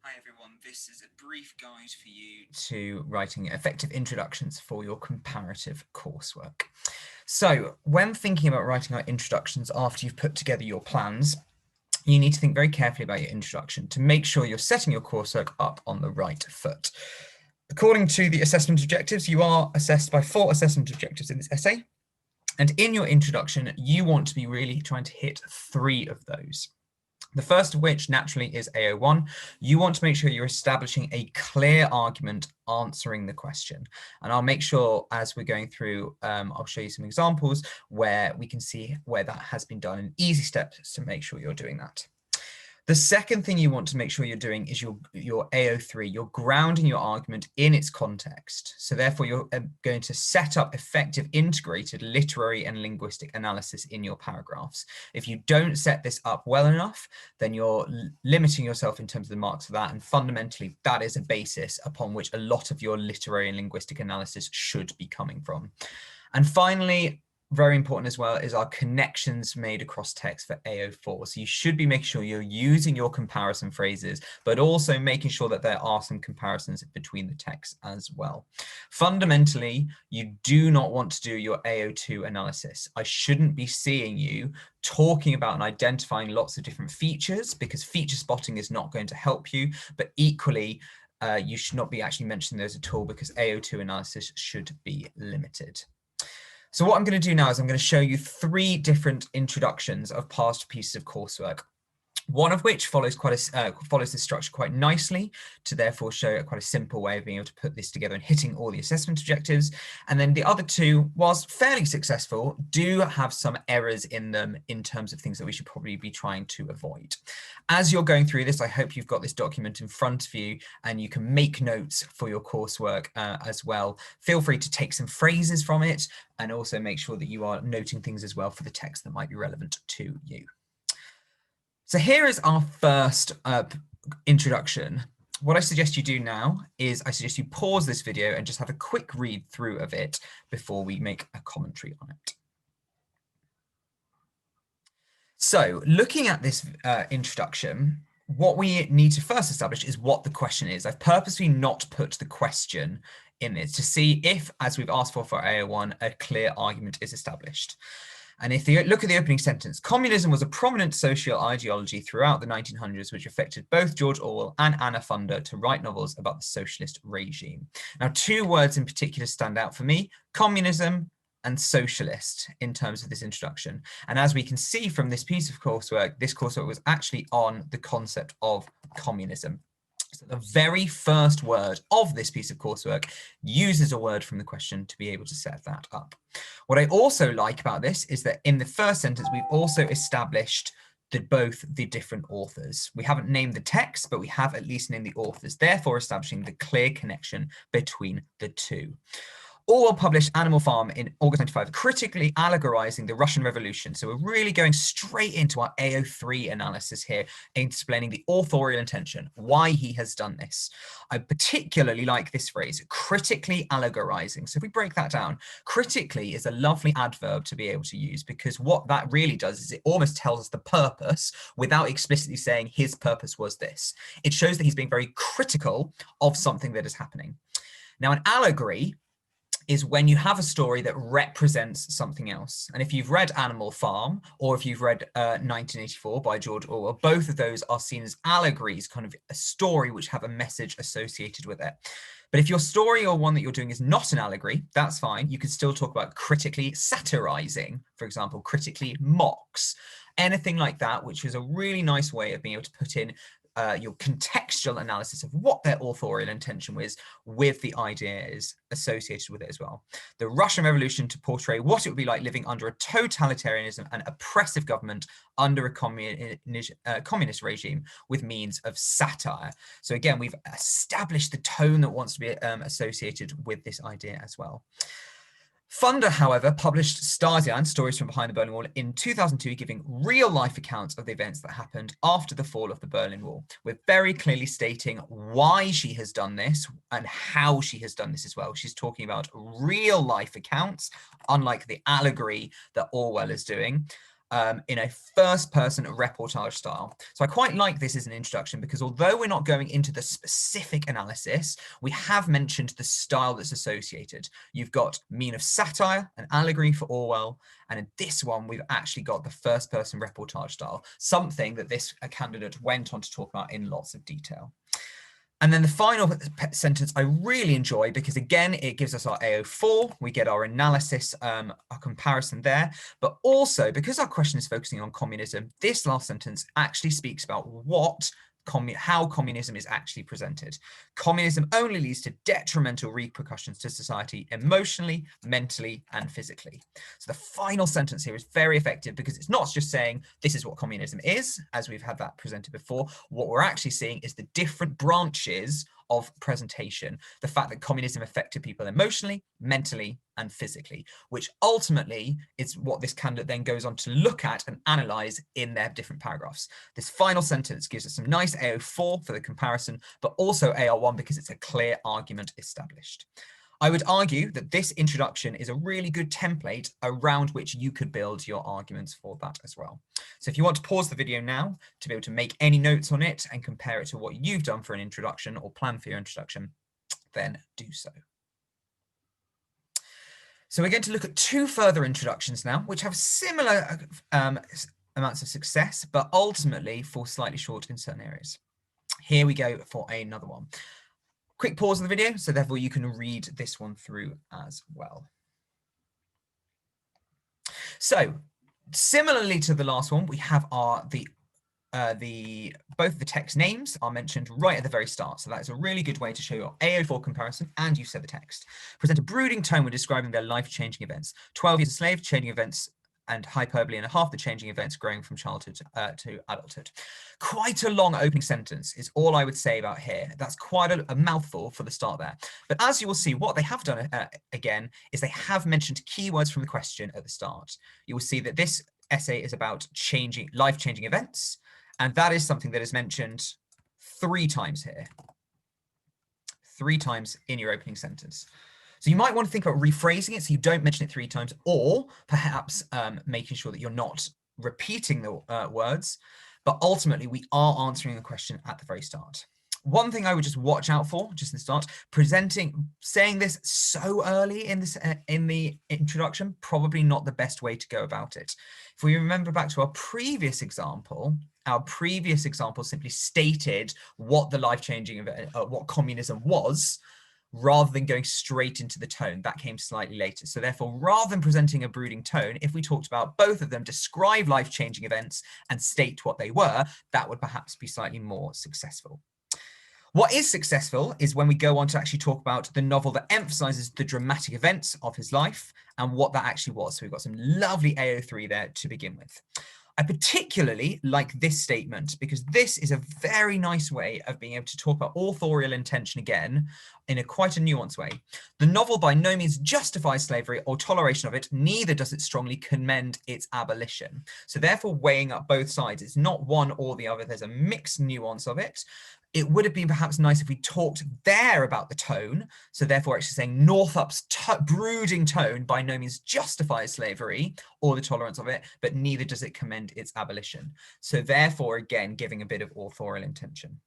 Hi everyone, this is a brief guide for you to writing effective introductions for your comparative coursework. So when thinking about writing out introductions after you've put together your plans, you need to think very carefully about your introduction to make sure you're setting your coursework up on the right foot. According to the assessment objectives, you are assessed by 4 assessment objectives in this essay. And in your introduction, you want to be really trying to hit 3 of those. The first of which naturally is AO1. You want to make sure you're establishing a clear argument answering the question. And I'll make sure as we're going through, I'll show you some examples where we can see where that has been done in easy steps to make sure you're doing that. The second thing you want to make sure you're doing is your AO3. You're grounding your argument in its context. So therefore, you're going to set up effective integrated literary and linguistic analysis in your paragraphs. If you don't set this up well enough, then you're limiting yourself in terms of the marks for that. And fundamentally, that is a basis upon which a lot of your literary and linguistic analysis should be coming from. And finally, very important as well is our connections made across text for AO4. So you should be making sure you're using your comparison phrases, but also making sure that there are some comparisons between the texts as well. Fundamentally, you do not want to do your AO2 analysis. I shouldn't be seeing you talking about and identifying lots of different features because feature spotting is not going to help you, but equally, you should not be actually mentioning those at all because AO2 analysis should be limited. So what I'm going to do now is I'm going to show you 3 different introductions of past pieces of coursework. One of which follows this structure quite nicely to therefore show quite a simple way of being able to put this together and hitting all the assessment objectives. And then the other 2, whilst fairly successful, do have some errors in them in terms of things that we should probably be trying to avoid. As you're going through this, I hope you've got this document in front of you and you can make notes for your coursework as well. Feel free to take some phrases from it and also make sure that you are noting things as well for the text that might be relevant to you. So here is our first introduction. What I suggest you do now is I suggest you pause this video and just have a quick read through of it before we make a commentary on it. So looking at this introduction, what we need to first establish is what the question is. I've purposely not put the question in it to see if, as we've asked for AO1, a clear argument is established. And if you look at the opening sentence, communism was a prominent social ideology throughout the 1900s, which affected both George Orwell and Anna Funder to write novels about the socialist regime. Now, 2 words in particular stand out for me, communism and socialist in terms of this introduction. And as we can see from this piece of coursework, this coursework was actually on the concept of communism. So the very first word of this piece of coursework uses a word from the question to be able to set that up. What I also like about this is that in the first sentence, we've also established both the different authors. We haven't named the text, but we have at least named the authors, therefore establishing the clear connection between the 2. Orwell published Animal Farm in August 1995, critically allegorizing the Russian Revolution. So we're really going straight into our AO3 analysis here, explaining the authorial intention, why he has done this. I particularly like this phrase, critically allegorizing. So if we break that down, critically is a lovely adverb to be able to use because what that really does is it almost tells us the purpose without explicitly saying his purpose was this. It shows that he's being very critical of something that is happening. Now, an allegory is when you have a story that represents something else. And if you've read Animal Farm, or if you've read 1984 by George Orwell, both of those are seen as allegories, kind of a story which have a message associated with it. But if your story or one that you're doing is not an allegory, that's fine. You can still talk about critically satirizing, for example, critically mocks, anything like that, which is a really nice way of being able to put in your contextual analysis of what their authorial intention was with the ideas associated with it as well. The Russian Revolution to portray what it would be like living under a totalitarianism and oppressive government under a communist regime with means of satire. So again, we've established the tone that wants to be associated with this idea as well. Funder, however, published Stasian, Stories from Behind the Berlin Wall, in 2002, giving real-life accounts of the events that happened after the fall of the Berlin Wall, with very clearly stating why she has done this and how she has done this as well. She's talking about real-life accounts, unlike the allegory that Orwell is doing. in a first-person reportage style. So I quite like this as an introduction because although we're not going into the specific analysis, we have mentioned the style that's associated. You've got mean of satire, an allegory for Orwell, and in this one, we've actually got the first-person reportage style, something that this candidate went on to talk about in lots of detail. And then the final sentence I really enjoy because, again, it gives us our AO4. We get our analysis, our comparison there. But also, because our question is focusing on communism, this last sentence actually speaks about how communism is actually presented. Communism only leads to detrimental repercussions to society emotionally, mentally, and physically. So the final sentence here is very effective because it's not just saying this is what communism is, as we've had that presented before. What we're actually seeing is the different branches of presentation, the fact that communism affected people emotionally, mentally, and physically, which ultimately is what this candidate then goes on to look at and analyze in their different paragraphs. This final sentence gives us some nice AO4 for the comparison, but also AR1 because it's a clear argument established. I would argue that this introduction is a really good template around which you could build your arguments for that as well. So if you want to pause the video now to be able to make any notes on it and compare it to what you've done for an introduction or plan for your introduction, then do so. So we're going to look at two further introductions now, which have similar amounts of success, but ultimately fall slightly short in certain areas. Here we go for another one. Quick pause in the video, so therefore you can read this one through as well. So similarly to the last one, we have both the text names are mentioned right at the very start. So that's a really good way to show your AO4 comparison and you said the text. Present a brooding tone when describing their life-changing events. 12 years a slave, changing events, and hyperbole and a half the changing events growing from childhood to adulthood. Quite a long opening sentence is all I would say about here. That's quite a mouthful for the start there. But as you will see, what they have done again is they have mentioned keywords from the question at the start. You will see that this essay is about life-changing events, and that is something that is mentioned 3 times here. 3 times in your opening sentence. So you might want to think about rephrasing it so you don't mention it 3 times, or perhaps making sure that you're not repeating the words, but ultimately we are answering the question at the very start. One thing I would just watch out for, just in the start, saying this so early in the introduction, probably not the best way to go about it. If we remember back to our previous example simply stated what the life-changing event, what communism was, rather than going straight into the tone. That came slightly later. So therefore, rather than presenting a brooding tone, if we talked about both of them, describe life-changing events and state what they were, that would perhaps be slightly more successful. What is successful is when we go on to actually talk about the novel that emphasizes the dramatic events of his life and what that actually was. So we've got some lovely AO3 there to begin with. I particularly like this statement because this is a very nice way of being able to talk about authorial intention again in quite a nuanced way. The novel by no means justifies slavery or toleration of it, neither does it strongly commend its abolition. So therefore weighing up both sides, it's not one or the other, there's a mixed nuance of it. It would have been perhaps nice if we talked there about the tone. So therefore actually saying Northup's brooding tone by no means justifies slavery or the tolerance of it, but neither does it commend its abolition. So therefore, again, giving a bit of authorial intention.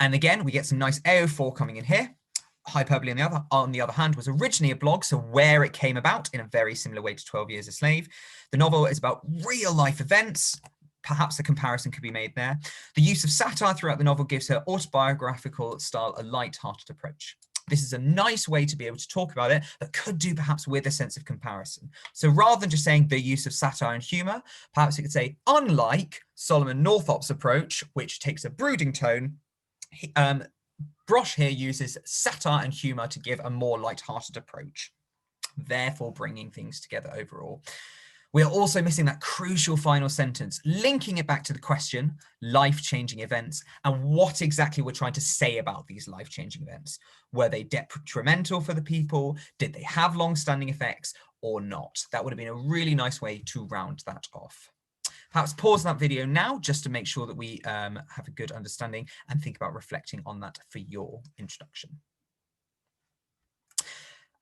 And again, we get some nice AO4 coming in here. Hyperbole on the other hand was originally a blog, so where it came about in a very similar way to 12 Years a Slave. The novel is about real life events. Perhaps the comparison could be made there. The use of satire throughout the novel gives her autobiographical style a light-hearted approach. This is a nice way to be able to talk about it that could do perhaps with a sense of comparison. So rather than just saying the use of satire and humor, perhaps you could say, unlike Solomon Northup's approach, which takes a brooding tone, Brosh here uses satire and humor to give a more light-hearted approach, therefore bringing things together overall. We are also missing that crucial final sentence, linking it back to the question, life-changing events, and what exactly we're trying to say about these life-changing events. Were they detrimental for the people? Did they have long-standing effects or not? That would have been a really nice way to round that off. Perhaps pause that video now just to make sure that we have a good understanding and think about reflecting on that for your introduction.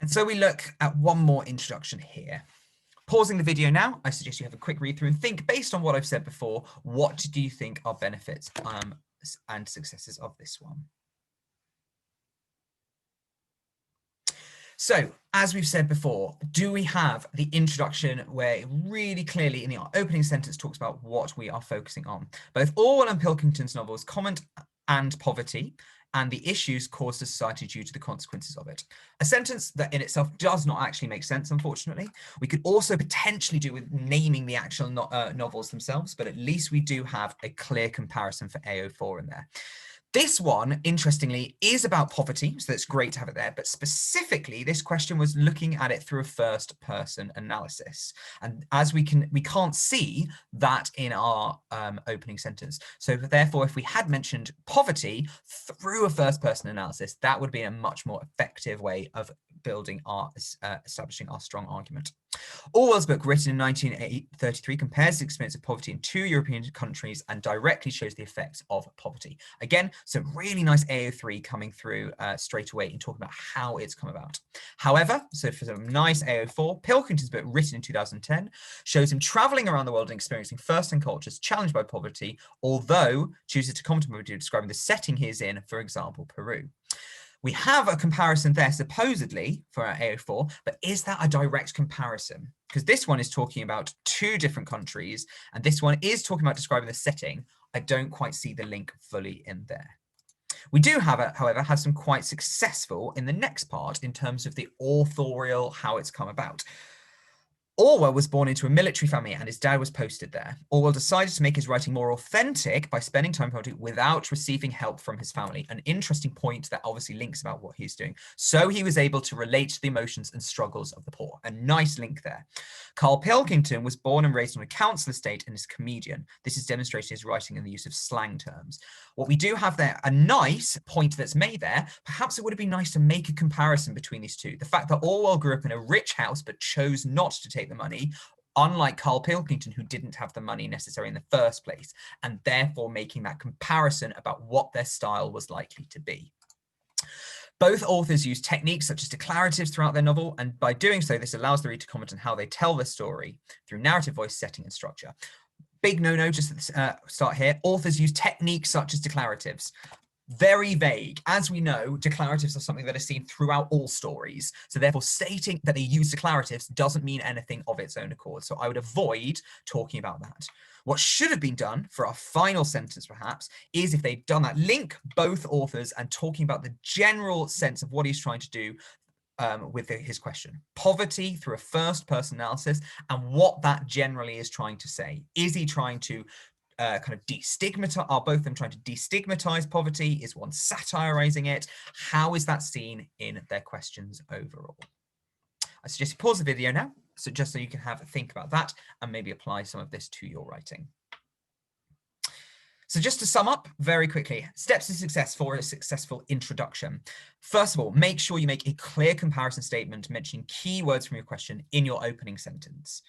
And so we look at one more introduction here. Pausing the video now, I suggest you have a quick read through and think, based on what I've said before, what do you think are benefits and successes of this one? So, as we've said before, do we have the introduction where it really clearly in the opening sentence talks about what we are focusing on? Both Orwell and Pilkington's novels comment and poverty and the issues caused to society due to the consequences of it. A sentence that in itself does not actually make sense, unfortunately. We could also potentially do with naming the actual novels themselves, but at least we do have a clear comparison for AO4 in there. This one, interestingly, is about poverty, so it's great to have it there, but specifically, this question was looking at it through a first-person analysis. And as we can't see that in our opening sentence. So therefore, if we had mentioned poverty through a first-person analysis, that would be a much more effective way of building our, establishing our strong argument. Orwell's book, written in 1933, compares the experience of poverty in 2 European countries and directly shows the effects of poverty. Again, some really nice AO3 coming through straight away and talking about how it's come about. However, so for some nice AO4, Pilkington's book, written in 2010, shows him traveling around the world and experiencing first-hand cultures challenged by poverty, although chooses to comment on poverty, describing the setting he is in, for example, Peru. We have a comparison there, supposedly, for our AO4, but is that a direct comparison? Because this one is talking about 2 different countries, and this one is talking about describing the setting. I don't quite see the link fully in there. We do have, however, have some quite successful in the next part in terms of the authorial, how it's come about. Orwell was born into a military family and his dad was posted there. Orwell decided to make his writing more authentic by spending time in poverty without receiving help from his family. An interesting point that obviously links about what he's doing. So he was able to relate to the emotions and struggles of the poor. A nice link there. Carl Pilkington was born and raised on a council estate and is a comedian. This is demonstrated in his writing and the use of slang terms. What we do have there, a nice point that's made there, perhaps it would have been nice to make a comparison between these two. The fact that Orwell grew up in a rich house but chose not to take the money, unlike Carl Pilkington, who didn't have the money necessary in the first place, and therefore making that comparison about what their style was likely to be. Both authors use techniques such as declaratives throughout their novel, and by doing so, this allows the reader to comment on how they tell their story through narrative, voice, setting, and structure. Big no-no, just at the start here, authors use techniques such as declaratives. Very vague. As we know, declaratives are something that is seen throughout all stories. So therefore, stating that they use declaratives doesn't mean anything of its own accord. So I would avoid talking about that. What should have been done for our final sentence, perhaps, is if they'd done that, link both authors and talking about the general sense of what he's trying to do with his question. Poverty through a first-person analysis and what that generally is trying to say. Is he trying to kind of destigmatize, are both of them trying to destigmatize poverty? Is one satirizing it? How is that seen in their questions overall? I suggest you pause the video now, so just so you can have a think about that and maybe apply some of this to your writing. So just to sum up very quickly, steps to success for a successful introduction. First of all, make sure you make a clear comparison statement mentioning keywords from your question in your opening sentence.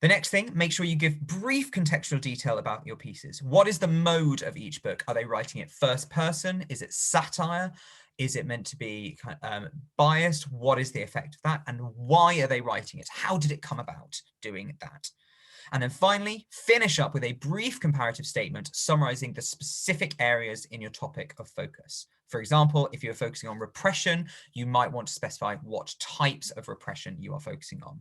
The next thing, make sure you give brief contextual detail about your pieces. What is the mode of each book? Are they writing it first person? Is it satire? Is it meant to be biased? What is the effect of that? And why are they writing it? How did it come about doing that? And then finally, finish up with a brief comparative statement summarizing the specific areas in your topic of focus. For example, if you're focusing on repression, you might want to specify what types of repression you are focusing on.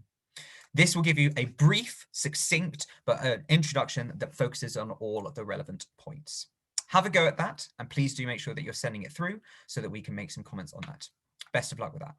This will give you a brief, succinct, but an introduction that focuses on all of the relevant points. Have a go at that, and please do make sure that you're sending it through so that we can make some comments on that. Best of luck with that.